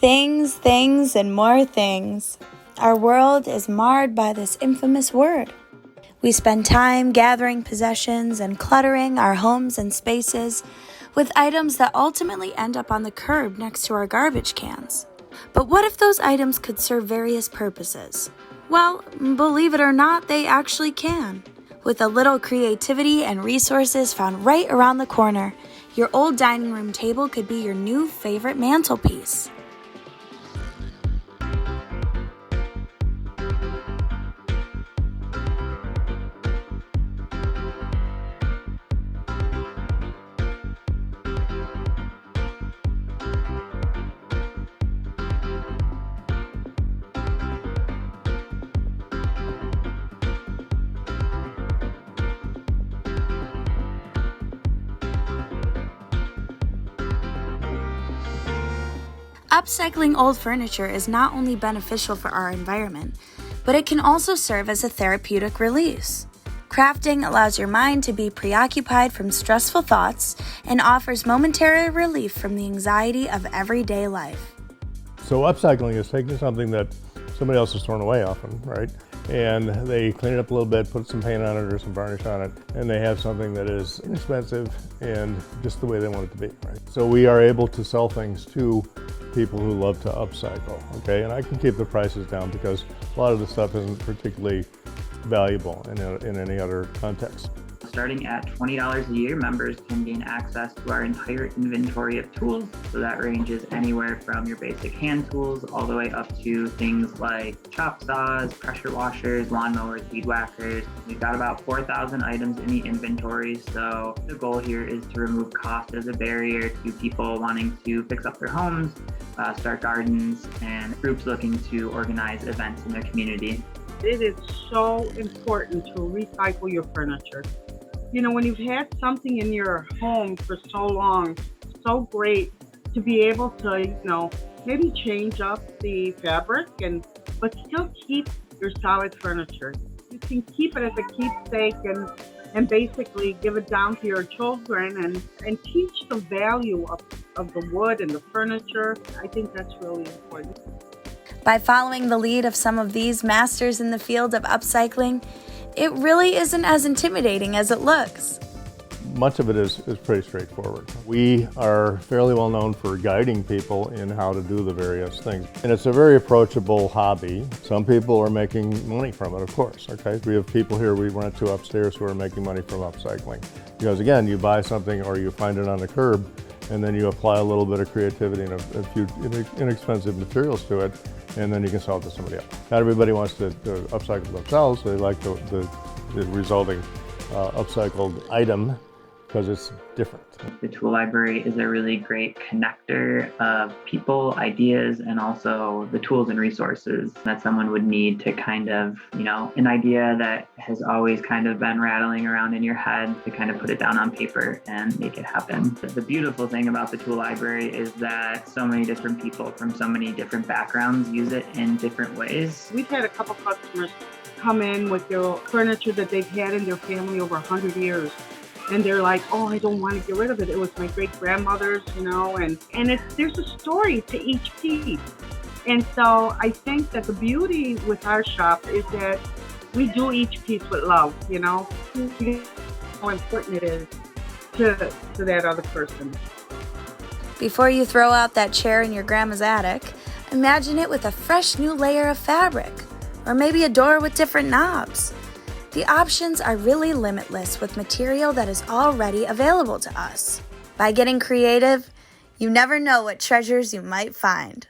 Things, and more things. Our world is marred by this infamous word. We spend time gathering possessions and cluttering our homes and spaces with items that ultimately end up on the curb next to our garbage cans. But what if those items could serve various purposes? Well, believe it or not, they actually can. With a little creativity and resources found right around the corner, your old dining room table could be your new favorite mantelpiece. Upcycling old furniture is not only beneficial for our environment, but it can also serve as a therapeutic release. Crafting allows your mind to be preoccupied from stressful thoughts and offers momentary relief from the anxiety of everyday life. So upcycling is taking something that somebody else has thrown away often, right? And they clean it up a little bit, put some paint on it or some varnish on it, and they have something that is inexpensive and just the way they want it to be, right? So we are able to sell things to people who love to upcycle, okay? And I can keep the prices down because a lot of the stuff isn't particularly valuable in any other context. Starting at $20 a year, members can gain access to our entire inventory of tools. So that ranges anywhere from your basic hand tools all the way up to things like chop saws, pressure washers, lawnmowers, weed whackers. We've got about 4,000 items in the inventory. So the goal here is to remove cost as a barrier to people wanting to fix up their homes, start gardens, and groups looking to organize events in their community. It is so important to recycle your furniture. You know, when you've had something in your home for so long, so great to be able to, maybe change up the fabric but still keep your solid furniture. You can keep it as a keepsake and basically give it down to your children and teach the value of the wood and the furniture. I think that's really important. By following the lead of some of these masters in the field of upcycling, it really isn't as intimidating as it looks. Much of it is pretty straightforward. We are fairly well known for guiding people in how to do the various things. And it's a very approachable hobby. Some people are making money from it, of course, okay? We have people here we went to upstairs who are making money from upcycling. Because again, you buy something or you find it on the curb and then you apply a little bit of creativity and a few inexpensive materials to it, and then you can sell it to somebody else. Not everybody wants to upcycle themselves, so they like the resulting upcycled item because it's different. The tool library is a really great connector of people, ideas, and also the tools and resources that someone would need to kind of, an idea that has always kind of been rattling around in your head to kind of put it down on paper and make it happen. The beautiful thing about the tool library is that so many different people from so many different backgrounds use it in different ways. We've had a couple customers come in with their furniture that they've had in their family over 100 years. And they're like, oh, I don't want to get rid of it. It was my great-grandmother's, and there's a story to each piece. And so I think that the beauty with our shop is that we do each piece with love, how important it is to that other person. Before you throw out that chair in your grandma's attic, imagine it with a fresh new layer of fabric, or maybe a door with different knobs. The options are really limitless with material that is already available to us. By getting creative, you never know what treasures you might find.